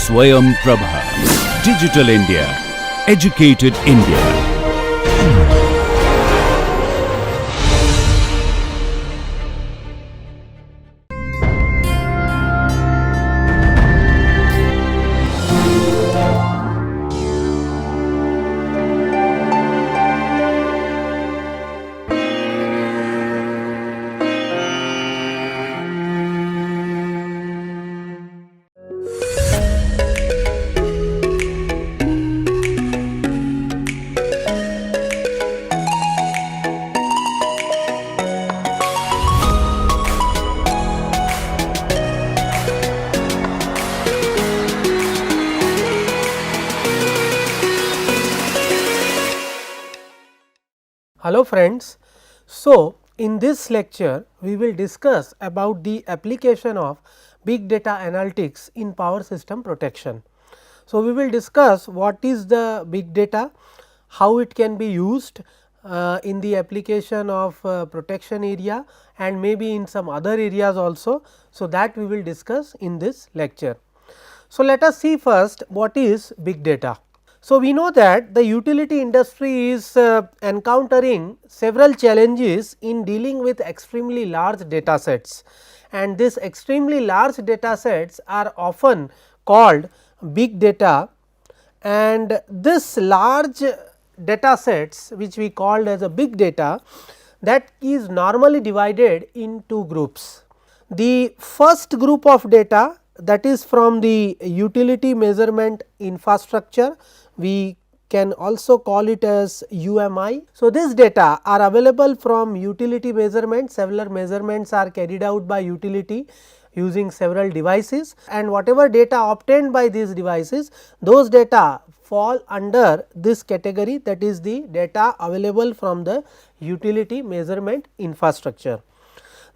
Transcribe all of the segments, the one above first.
Swayam Prabha. Digital India. Educated India. Hello friends. So, in this lecture we will discuss about the application of big data analytics in power system protection. So, we will discuss what is the big data, how it can be used in the application of protection area and maybe in some other areas also. So, that we will discuss in this lecture. So, let us see first what is big data. So, we know that the utility industry is encountering several challenges in dealing with extremely large data sets, and these extremely large data sets are often called big data, and this large data sets which we called as a big data, that is normally divided in two groups. The first group of data, that is from the utility measurement infrastructure, we can also call it as UMI. So, this data are available from utility measurement. Several measurements are carried out by utility using several devices, and whatever data obtained by these devices, those data fall under this category, that is the data available from the utility measurement infrastructure.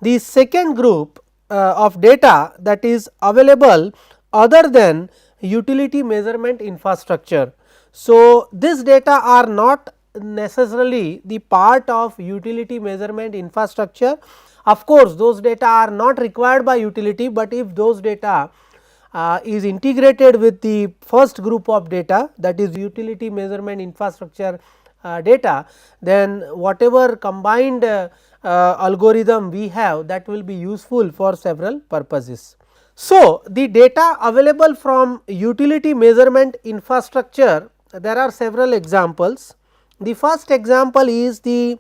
The second group of data that is available other than utility measurement infrastructure. So, this data are not necessarily the part of utility measurement infrastructure. Of course, those data are not required by utility, but if those data is integrated with the first group of data, that is utility measurement infrastructure data, then whatever combined algorithm we have, that will be useful for several purposes. So, the data available from utility measurement infrastructure, there are several examples. The first example is the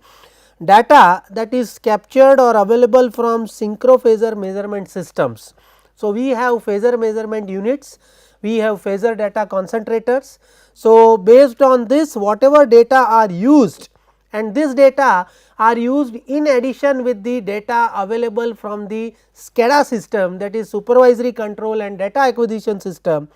data that is captured or available from synchrophasor measurement systems. So, we have phasor measurement units, we have phasor data concentrators. So, based on this, whatever data are used, and this data are used in addition with the data available from the SCADA system, that is supervisory control and data acquisition system.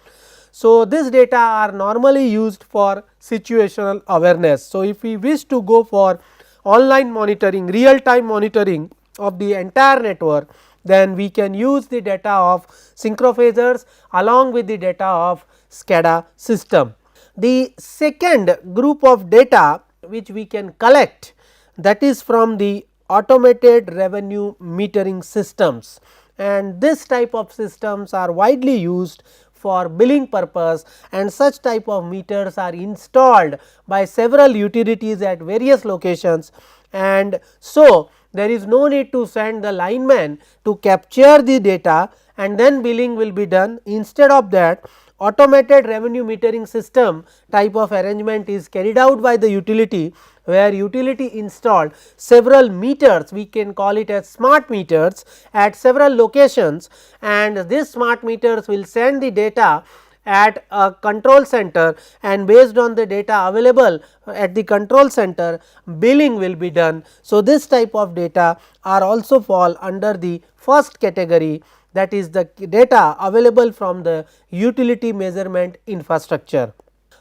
So, this data are normally used for situational awareness. So, if we wish to go for online monitoring, real time monitoring of the entire network, then we can use the data of synchrophasors along with the data of SCADA system. The second group of data which we can collect, that is from the automated revenue metering systems, and this type of systems are widely used for billing purpose, and such type of meters are installed by several utilities at various locations, and so there is no need to send the lineman to capture the data and then billing will be done. Instead of that, automated revenue metering system type of arrangement is carried out by the utility, where utility installed several meters, we can call it as smart meters, at several locations, and these smart meters will send the data at a control center, and based on the data available at the control center, billing will be done. So, this type of data are also fall under the first category, that is the data available from the utility measurement infrastructure.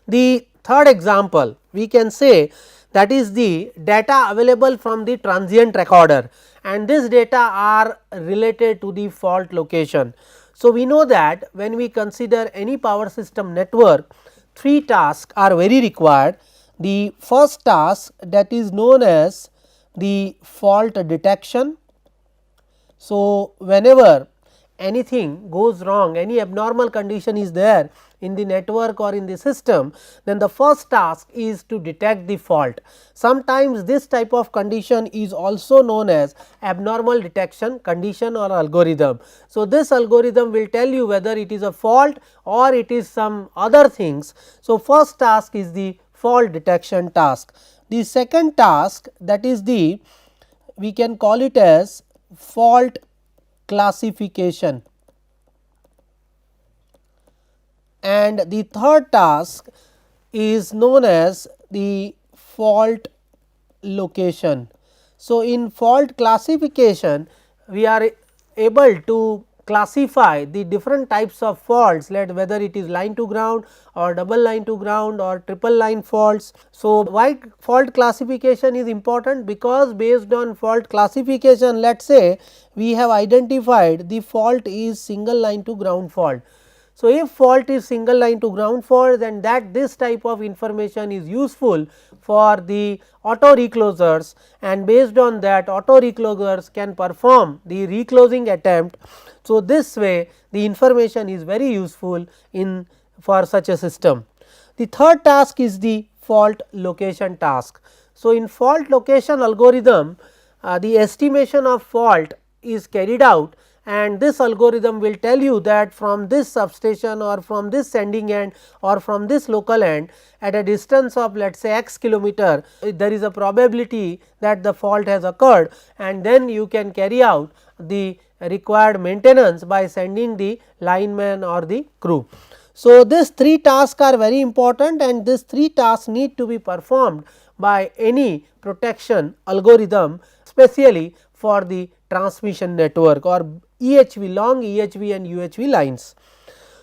The third example we can say, that is the data available from the transient recorder, and this data are related to the fault location. So, we know that when we consider any power system network, three tasks are very required. The first task, that is known as the fault detection. So, whenever anything goes wrong, any abnormal condition is there in the network or in the system, then the first task is to detect the fault. Sometimes this type of condition is also known as abnormal detection condition or algorithm. So, this algorithm will tell you whether it is a fault or it is some other things. So, first task is the fault detection task. The second task, that is the, we can call it as fault classification, and the third task is known as the fault location. So, in fault classification we are able to classify the different types of faults, whether it is line to ground or double line to ground or triple line faults. So, why fault classification is important? Because based on fault classification, let us say we have identified the fault is single line to ground fault. So, if fault is single line to ground fault, then that this type of information is useful for the auto reclosers, and based on that auto reclosers can perform the reclosing attempt. So, this way the information is very useful in for such a system. The third task is the fault location task. So, in fault location algorithm, the estimation of fault is carried out, and this algorithm will tell you that from this substation or from this sending end or from this local end at a distance of, let us say, x kilometer, there is a probability that the fault has occurred, and then you can carry out the required maintenance by sending the lineman or the crew. So, these three tasks are very important, and these three tasks need to be performed by any protection algorithm, especially for the transmission network or EHV, long EHV and UHV lines.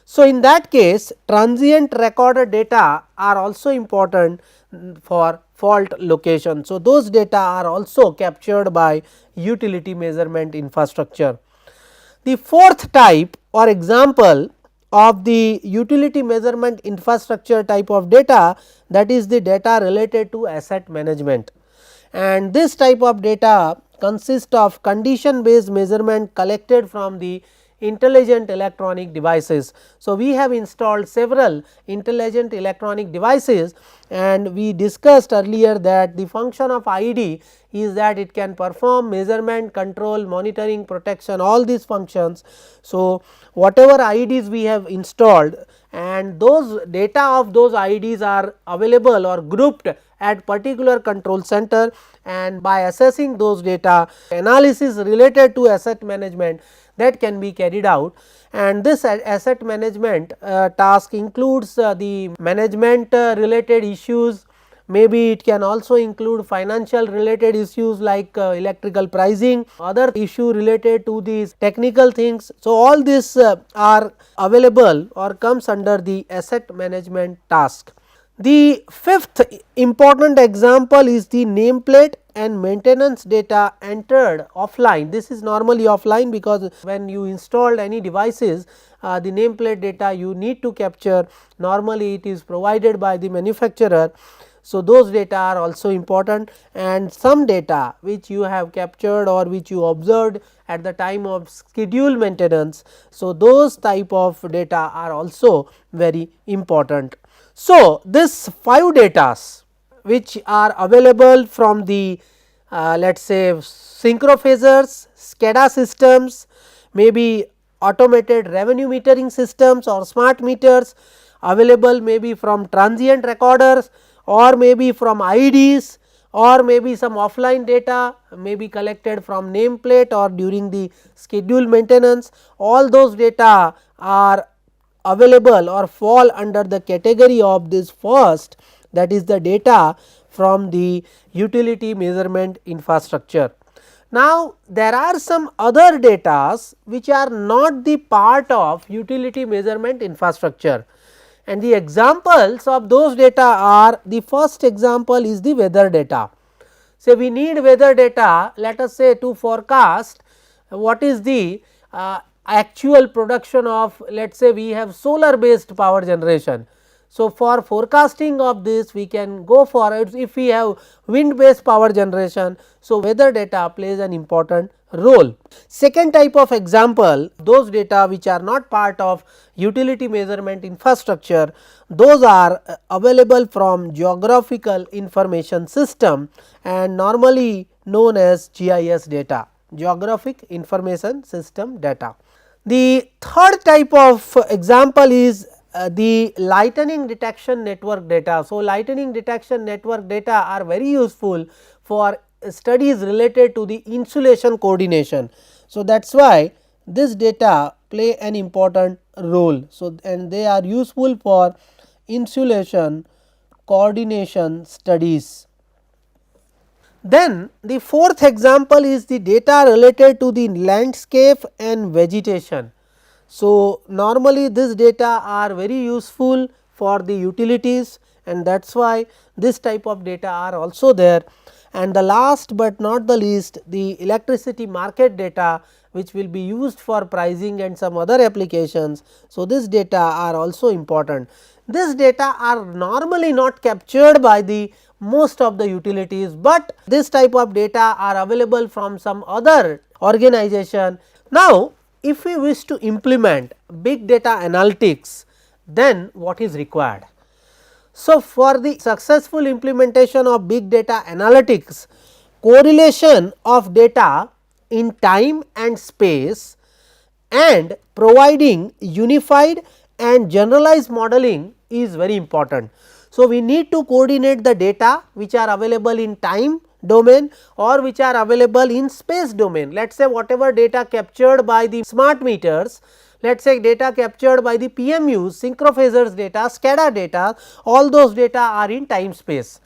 So, in that case transient recorded data are also important for fault location. So, those data are also captured by utility measurement infrastructure. The fourth type or example of the utility measurement infrastructure type of data, that is the data related to asset management, and this type of data consists of condition based measurement collected from the intelligent electronic devices. So, we have installed several intelligent electronic devices, and we discussed earlier that the function of ID is that it can perform measurement, control, monitoring, protection, all these functions. So, whatever IDs we have installed, and those data of those IDs are available or grouped at particular control center, and by assessing those data, analysis related to asset management that can be carried out. And this asset management task includes the management related issues, maybe it can also include financial related issues like electrical pricing, other issue related to these technical things. So, all these are available or comes under the asset management task. The fifth important example is the nameplate and maintenance data entered offline. This is normally offline, because when you installed any devices, the nameplate data you need to capture, normally it is provided by the manufacturer. So, those data are also important, and some data which you have captured or which you observed at the time of scheduled maintenance. So, those type of data are also very important. So, this 5 datas which are available from the let us say synchrophasers, SCADA systems, maybe automated revenue metering systems or smart meters, available maybe from transient recorders or maybe from IDs, or maybe some offline data may be collected from nameplate or during the scheduled maintenance. All those data are available or fall under the category of this first, that is the data from the utility measurement infrastructure. Now, there are some other datas which are not the part of utility measurement infrastructure, and the examples of those data are, the first example is the weather data. Say we need weather data, let us say, to forecast what is the actual production of, let us say we have solar based power generation. So, for forecasting of this we can go for it if we have wind based power generation. So, weather data plays an important role. Second type of example, those data which are not part of utility measurement infrastructure, those are available from geographical information system and normally known as GIS data, geographic information system data. The third type of example is the lightning detection network data. So, lightning detection network data are very useful for studies related to the insulation coordination. So, that is why this data play an important role. So, and they are useful for insulation coordination studies. Then the fourth example is the data related to the landscape and vegetation. So, normally this data are very useful for the utilities and that is why this type of data are also there. And the last but not the least, the electricity market data which will be used for pricing and some other applications. So, this data are also important. This data are normally not captured by the most of the utilities, but this type of data are available from some other organization. Now, if we wish to implement big data analytics, then what is required? So, for the successful implementation of big data analytics, correlation of data in time and space and providing unified and generalized modeling is very important. So, we need to coordinate the data which are available in time domain or which are available in space domain. Let us say whatever data captured by the smart meters, let us say data captured by the PMUs, synchrophasors data, SCADA data, all those data are in time space.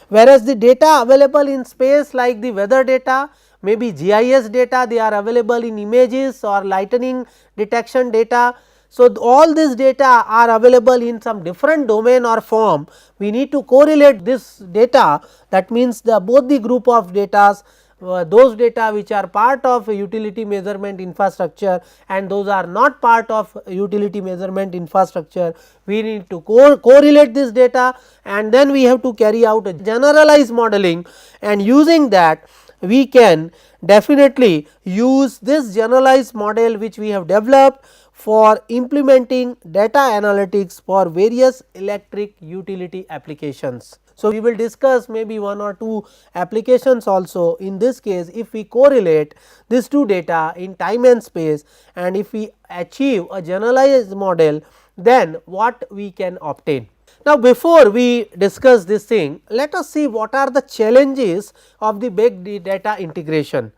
Whereas, the data available in space like the weather data, maybe GIS data, they are available in images or lightning detection data. So, all this data are available in some different domain or form. We need to correlate this data, that means the both the group of data, those data which are part of utility measurement infrastructure and those are not part of utility measurement infrastructure. We need to correlate this data and then we have to carry out a generalized modeling, and using that we can definitely use this generalized model which we have developed for implementing data analytics for various electric utility applications. So, we will discuss maybe one or two applications also. In this case, if we correlate these two data in time and space and if we achieve a generalized model, then what we can obtain. Now, before we discuss this thing, let us see what are the challenges of the big data integration,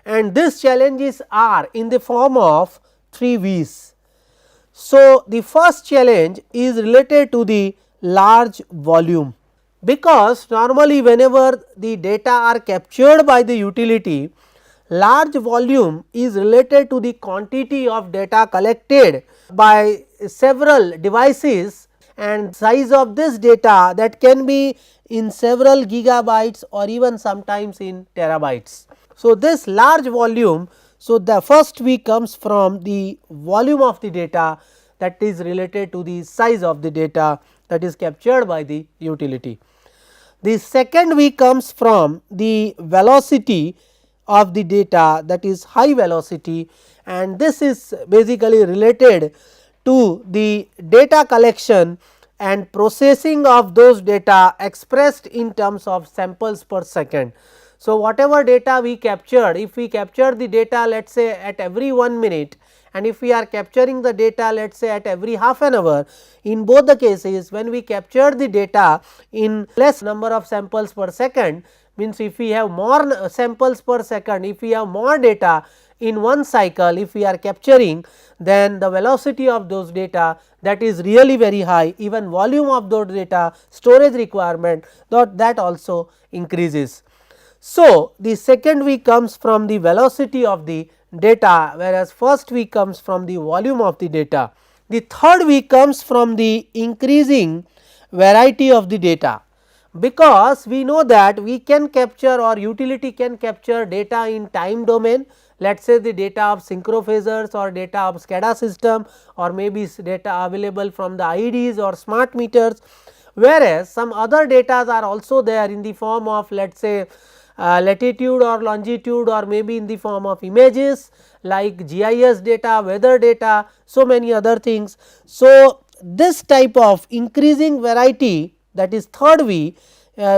and these challenges are in the form of 3 V's. So, the first challenge is related to the large volume, because normally whenever the data are captured by the utility, large volume is related to the quantity of data collected by several devices and size of this data that can be in several gigabytes or even sometimes in terabytes. So, this large volume, so the first V comes from the volume of the data, that is related to the size of the data that is captured by the utility. The second V comes from the velocity of the data, that is high velocity, and this is basically related to the data collection and processing of those data expressed in terms of samples per second. So, whatever data we captured, if we capture the data let us say at every 1 minute, and if we are capturing the data let us say at every half an hour, in both the cases when we capture the data in less number of samples per second, means if we have more samples per second, if we have more data in one cycle, if we are capturing, then the velocity of those data that is really very high, even volume of those data, storage requirement, that also increases. So, the second V comes from the velocity of the data, whereas first V comes from the volume of the data. The third V comes from the increasing variety of the data, because we know that we can capture or utility can capture data in time domain, let us say the data of synchrophasors or data of SCADA system or maybe data available from the IDs or smart meters, whereas some other data are also there in the form of let us say latitude or longitude, or maybe in the form of images like GIS data, weather data, so many other things. So, this type of increasing variety, that is third V,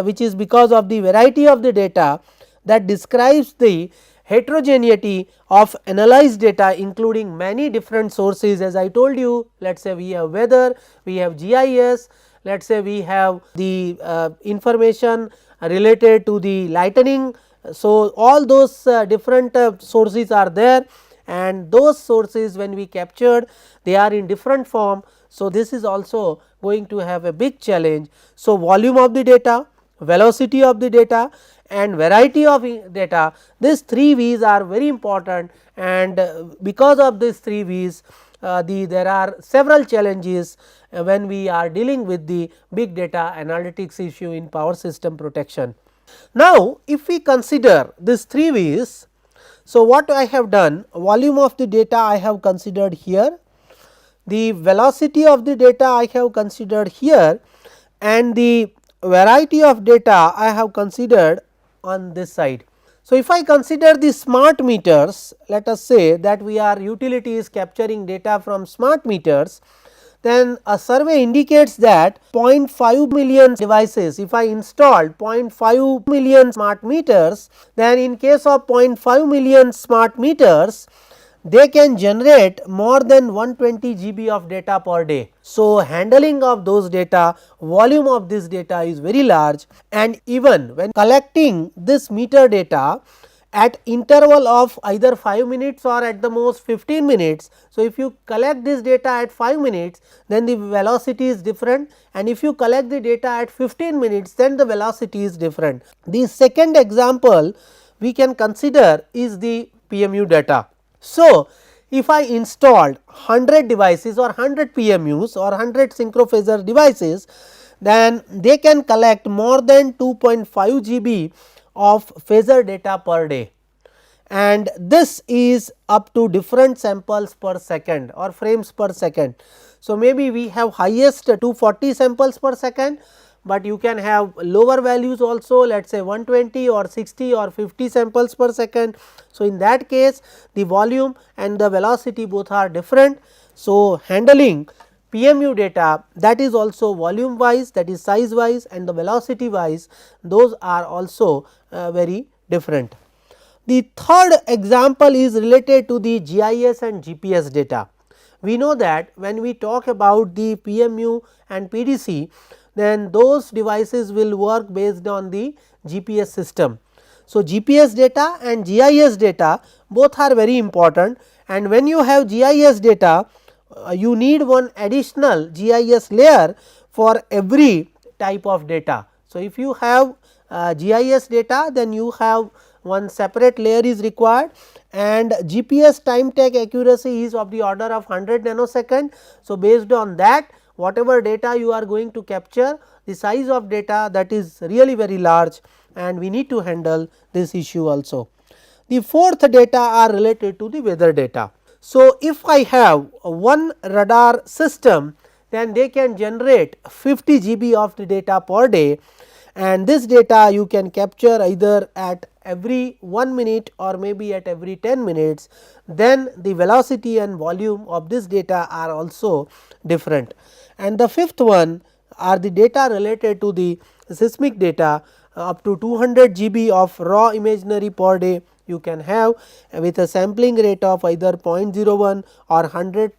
which is because of the variety of the data, that describes the heterogeneity of analyzed data including many different sources. As I told you, let us say we have weather, we have GIS, let us say we have the information related to the lightning. So, all those different sources are there, and those sources when we captured, they are in different form. So, this is also going to have a big challenge. So, volume of the data, velocity of the data and variety of data, these 3 V's are very important, and because of these 3 V's there are several challenges when we are dealing with the big data analytics issue in power system protection. Now, if we consider these 3 V's, so what I have done, volume of the data I have considered here, the velocity of the data I have considered here, and the variety of data I have considered on this side. So, if I consider the smart meters, let us say that we are utility is capturing data from smart meters, then a survey indicates that 0.5 million devices, if I installed 0.5 million smart meters, then in case of 0.5 million smart meters, they can generate more than 120 GB of data per day. So, handling of those data, volume of this data is very large, and even when collecting this meter data at interval of either 5 minutes or at the most 15 minutes. So, if you collect this data at 5 minutes, then the velocity is different, and if you collect the data at 15 minutes, then the velocity is different. The second example we can consider is the PMU data. So, if I installed 100 devices or 100 PMUs or 100 synchrophasor devices, then they can collect more than 2.5 GB of phasor data per day, and this is up to different samples per second or frames per second. So, maybe we have highest 240 samples per second, but you can have lower values also, let us say 120 or 60 or 50 samples per second. So, in that case the volume and the velocity both are different. So, handling PMU data, that is also volume wise, that is size wise, and the velocity wise, those are also very different. The third example is related to the GIS and GPS data. We know that when we talk about the PMU and PDC, then those devices will work based on the GPS system. So, GPS data and GIS data both are very important, and when you have GIS data, you need one additional GIS layer for every type of data. So, if you have GIS data, then you have one separate layer is required, and GPS time take accuracy is of the order of 100 nanosecond. So, based on that, whatever data you are going to capture, the size of data, that is really very large, and we need to handle this issue also. The fourth data are related to the weather data. So, if I have one radar system, then they can generate 50 GB of the data per day, and this data you can capture either at every 1 minute or maybe at every 10 minutes, then the velocity and volume of this data are also different. And the fifth one are the data related to the seismic data, up to 200 GB of raw imaginary per day you can have with a sampling rate of either 0.01 or 100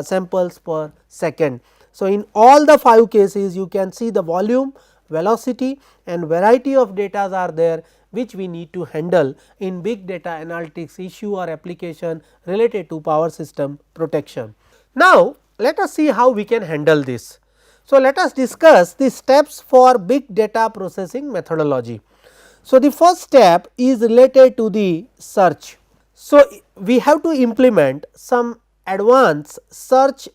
samples per second. So, in all the 5 cases you can see the volume, velocity and variety of data are there, which we need to handle in big data analytics issue or application related to power system protection. Now, let us see how we can handle this. So, let us discuss the steps for big data processing methodology. So, the first step is related to the search. So, we have to implement some advanced search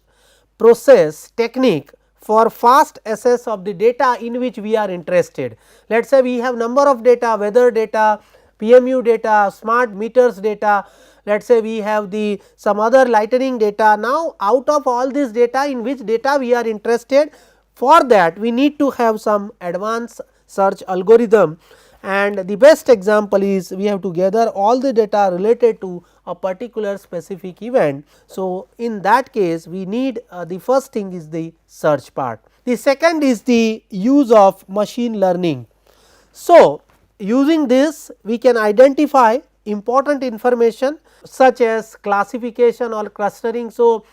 process technique for fast access of the data in which we are interested. Let us say we have number of data, weather data, PMU data, smart meters data, let us say we have the some other lightning data. Now, out of all this data, in which data we are interested, for that we need to have some advanced search algorithm, and the best example is we have to gather all the data related to a particular specific event. So, in that case we need the first thing is the search part. The second is the use of machine learning. So, using this we can identify important information such as classification or clustering. So,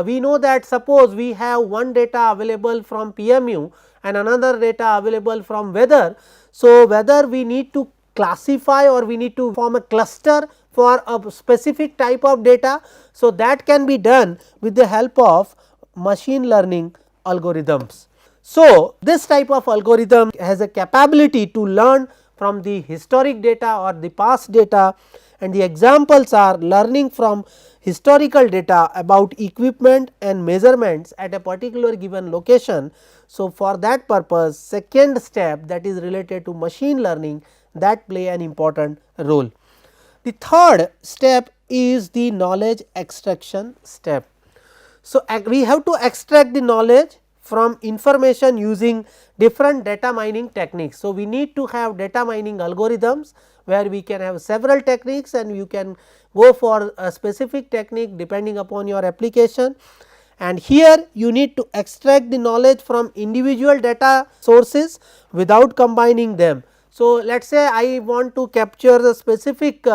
we know that suppose we have one data available from PMU and another data available from weather. So, whether we need to classify or we need to form a cluster for a specific type of data. So, that can be done with the help of machine learning algorithms. So, this type of algorithm has a capability to learn from the historic data or the past data, and the examples are learning from historical data about equipment and measurements at a particular given location. So, for that purpose second step, that is related to machine learning, that play an important role. The third step is the knowledge extraction step. So, we have to extract the knowledge from information using different data mining techniques. So, we need to have data mining algorithms where we can have several techniques and you can go for a specific technique depending upon your application, and here you need to extract the knowledge from individual data sources without combining them. So, let us say I want to capture the specific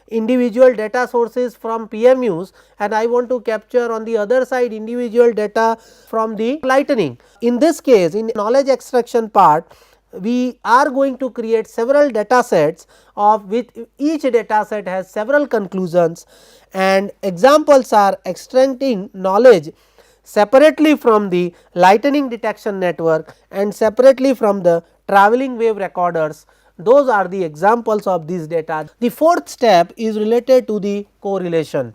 individual data sources from PMUs and I want to capture on the other side individual data from the lightning. In this case, in knowledge extraction part, we are going to create several data sets of which each data set has several conclusions, and examples are extracting knowledge separately from the lightning detection network and separately from the travelling wave recorders. Those are the examples of these data. The fourth step is related to the correlation.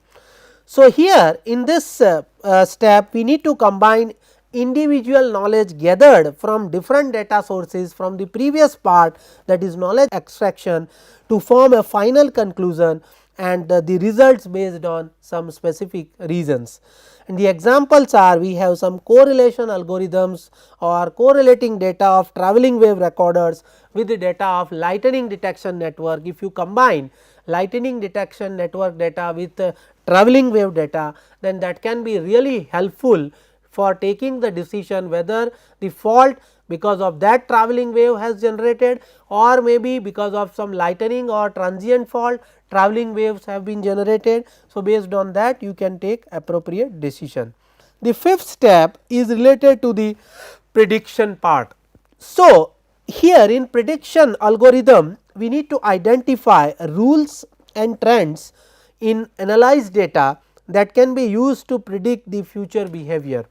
So, here in this step we need to combine individual knowledge gathered from different data sources from the previous part, that is knowledge extraction, to form a final conclusion and the results based on some specific reasons. And the examples are, we have some correlation algorithms or correlating data of travelling wave recorders with the data of lightning detection network. If you combine lightning detection network data with travelling wave data, then that can be really helpful for taking the decision whether the fault because of that travelling wave has generated or maybe because of some lightning or transient fault travelling waves have been generated. So, based on that you can take appropriate decision. The fifth step is related to the prediction part. So, here in prediction algorithm we need to identify rules and trends in analyzed data that can be used to predict the future behavior.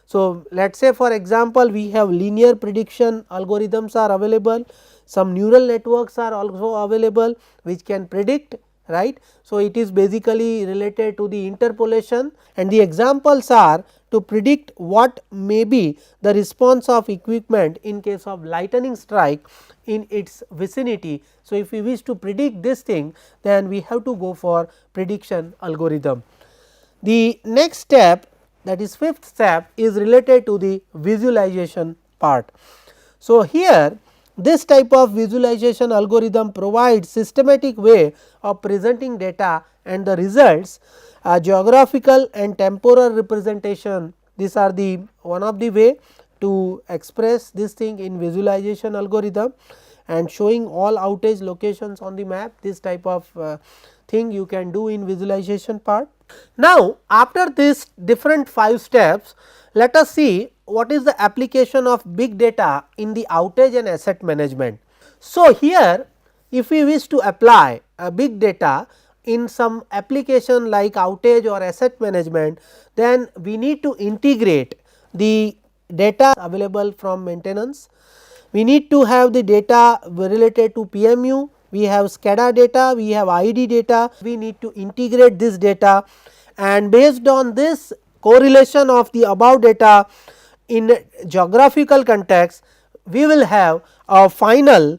So, let us say for example, we have linear prediction algorithms are available, some neural networks are also available which can predict, right. So, it is basically related to the interpolation, and the examples are to predict what may be the response of equipment in case of lightning strike in its vicinity. So, if we wish to predict this thing, then we have to go for prediction algorithm. The next step, that is fifth step, is related to the visualization part. So, here this type of visualization algorithm provides systematic way of presenting data and the results, geographical and temporal representation. These are the one of the way to express this thing in visualization algorithm, and showing all outage locations on the map. This type of thing you can do in visualization part. Now, after this different 5 steps, let us see what is the application of big data in the outage and asset management. So, here if we wish to apply a big data in some application like outage or asset management, then we need to integrate the data available from maintenance. We need to have the data related to PMU, we have SCADA data, we have ID data, we need to integrate this data, and based on this correlation of the above data in geographical context, we will have a final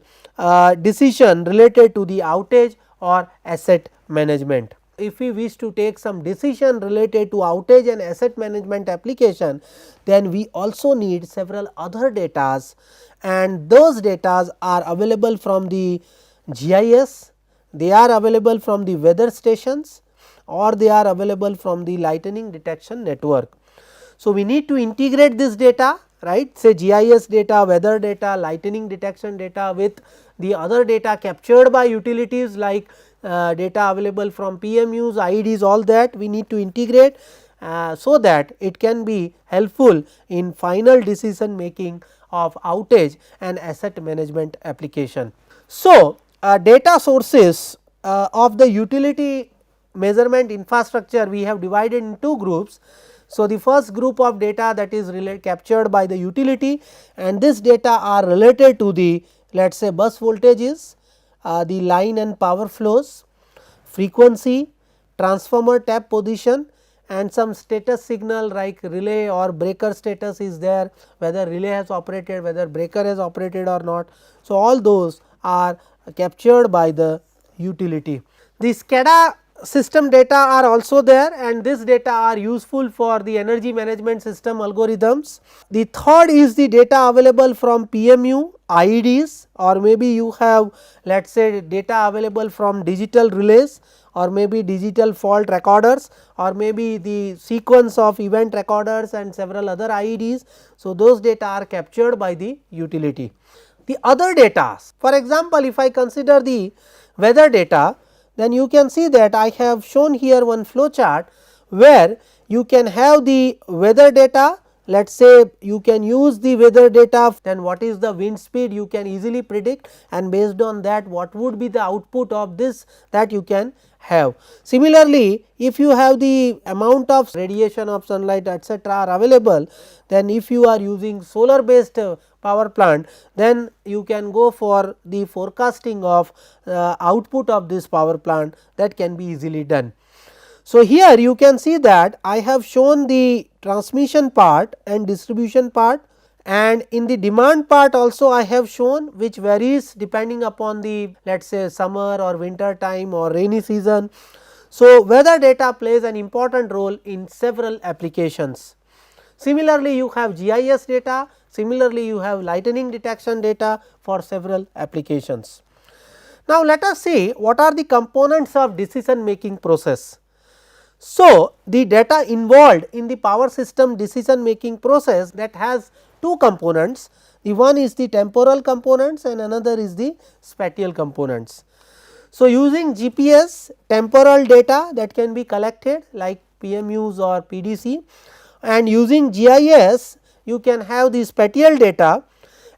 decision related to the outage or asset management. if we wish to take some decision related to outage and asset management application, then we also need several other datas, and those datas are available from the GIS, they are available from the weather stations, or they are available from the lightning detection network. So, we need to integrate this data, right, say GIS data, weather data, lightning detection data with the other data captured by utilities like data available from PMUs, IEDs, all that we need to integrate, so that it can be helpful in final decision making of outage and asset management application. So, data sources of the utility measurement infrastructure we have divided in two groups. So, the first group of data that is captured by the utility, and this data are related to the, let us say, bus voltages, the line and power flows, frequency, transformer tap position, and some status signal like relay or breaker status is there, whether relay has operated, whether breaker has operated or not. So, all those are captured by the utility. The SCADA system data are also there, and this data are useful for the energy management system algorithms. The third is the data available from PMU, IEDs, or maybe you have, let us say, data available from digital relays, or maybe digital fault recorders, or maybe the sequence of event recorders and several other IEDs. So, those data are captured by the utility. The other data, for example, if I consider the weather data, then you can see that I have shown here one flow chart where you can have the weather data. Let us say you can use the weather data, then what is the wind speed you can easily predict, and based on that what would be the output of this that you can have. Similarly, if you have the amount of radiation of sunlight etc. are available, then if you are using solar based power plant, then you can go for the forecasting of output of this power plant, that can be easily done. So, here you can see that I have shown the transmission part and distribution part, and in the demand part also I have shown, which varies depending upon the, let us say, summer or winter time or rainy season. So, weather data plays an important role in several applications. Similarly, you have GIS data, similarly you have lightning detection data for several applications. Now, let us see what are the components of decision making process. So, the data involved in the power system decision making process, that has two components, the one is the temporal components and another is the spatial components. So, using GPS, temporal data that can be collected like PMUs or PDC, and using GIS you can have the spatial data,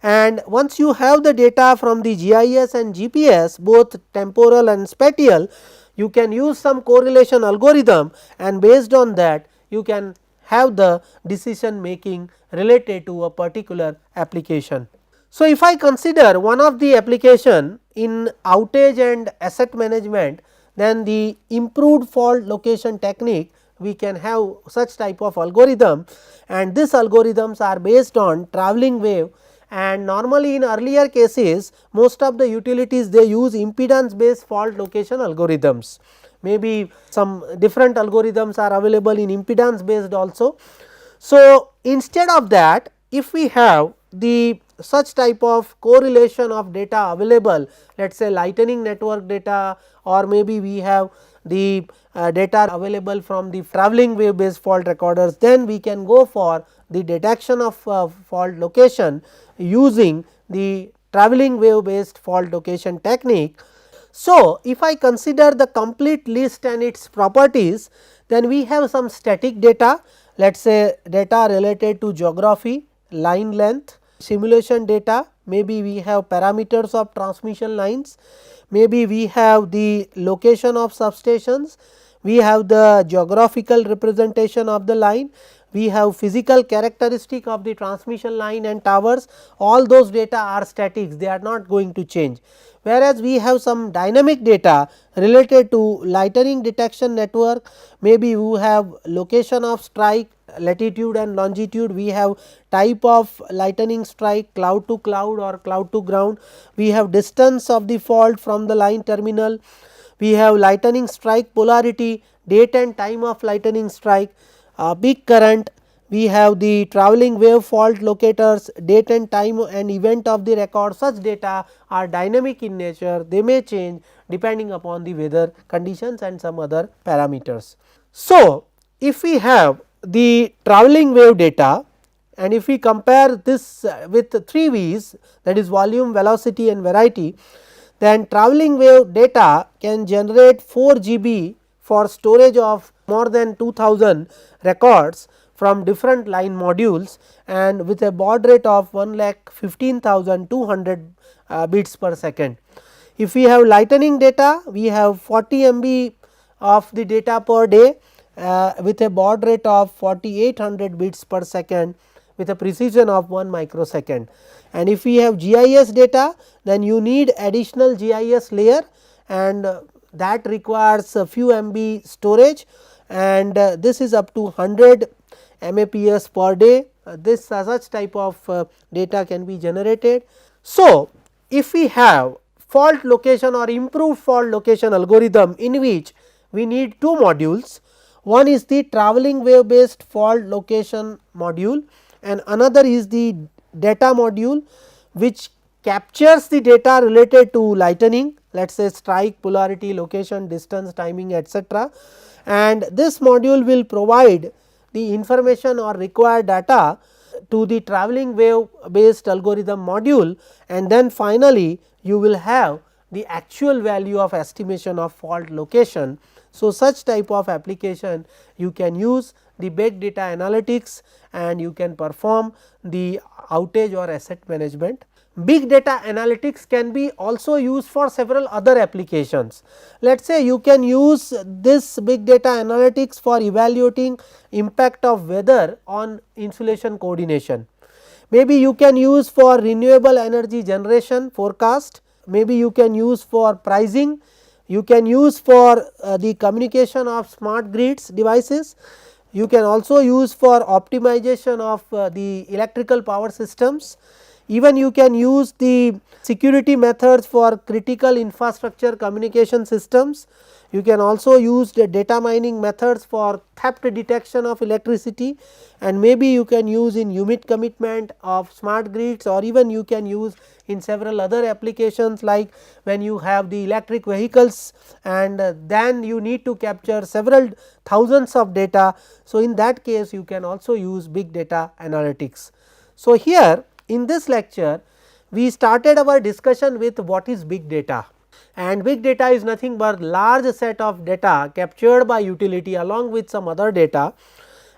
and once you have the data from the GIS and GPS, both temporal and spatial, you can use some correlation algorithm, and based on that you can have the decision making related to a particular application. So, if I consider one of the application in outage and asset management, then the improved fault location technique, we can have such type of algorithm, and these algorithms are based on travelling wave, and normally in earlier cases most of the utilities they use impedance based fault location algorithms. Maybe some different algorithms are available in impedance based also. So, instead of that, if we have the such type of correlation of data available, let us say lightning network data, or maybe we have the data available from the travelling wave based fault recorders, then we can go for the detection of fault location using the travelling wave based fault location technique. So, if I consider the complete list and its properties, then we have some static data, let us say data related to geography, line length, simulation data, maybe we have parameters of transmission lines, maybe we have the location of substations, we have the geographical representation of the line, we have physical characteristic of the transmission line and towers, all those data are statics, they are not going to change. Whereas, we have some dynamic data related to lightning detection network, maybe you have location of strike, latitude and longitude, we have type of lightning strike, cloud to cloud or cloud to ground, we have distance of the fault from the line terminal, we have lightning strike polarity, date and time of lightning strike, big current, we have the travelling wave fault locators, date and time and event of the record. Such data are dynamic in nature, they may change depending upon the weather conditions and some other parameters. So, if we have the travelling wave data and if we compare this with 3 V's, that is volume, velocity and variety, then travelling wave data can generate 4 GB for storage of more than 2000 records from different line modules and with a baud rate of 1,15,200 bits per second. If we have lightning data, we have 40 MB of the data per day with a baud rate of 4800 bits per second with a precision of 1 microsecond. And if we have GIS data, then you need additional GIS layer and that requires a few MB storage, and this is up to 100 MAPS per day. This such type of data can be generated. So, if we have fault location or improved fault location algorithm in which we need two modules, one is the travelling wave based fault location module and another is the data module which captures the data related to lightning, let us say strike, polarity, location, distance, timing, etc. And this module will provide the information or required data to the travelling wave based algorithm module, and then finally you will have the actual value of estimation of fault location. So, such type of application you can use the big data analytics and you can perform the outage or asset management. Big data analytics can be also used for several other applications. Let us say you can use this big data analytics for evaluating impact of weather on insulation coordination. Maybe you can use for renewable energy generation forecast, maybe you can use for pricing, you can use for the communication of smart grids devices, you can also use for optimization of the electrical power systems. Even you can use the security methods for critical infrastructure communication systems. You can also use the data mining methods for theft detection of electricity, and maybe you can use in unit commitment of smart grids, or even you can use in several other applications like when you have the electric vehicles and then you need to capture several thousands of data. So, in that case you can also use big data analytics. So, here in this lecture we started our discussion with what is big data, and big data is nothing but large set of data captured by utility along with some other data,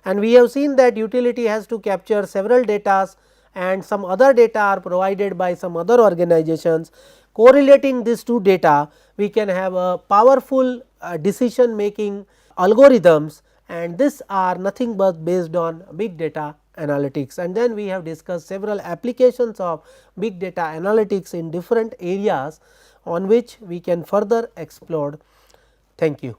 and we have seen that utility has to capture several datas and some other data are provided by some other organizations. Correlating these two data, we can have a powerful decision making algorithms, and these are nothing but based on big data analytics. And then we have discussed several applications of big data analytics in different areas on which we can further explore. Thank you.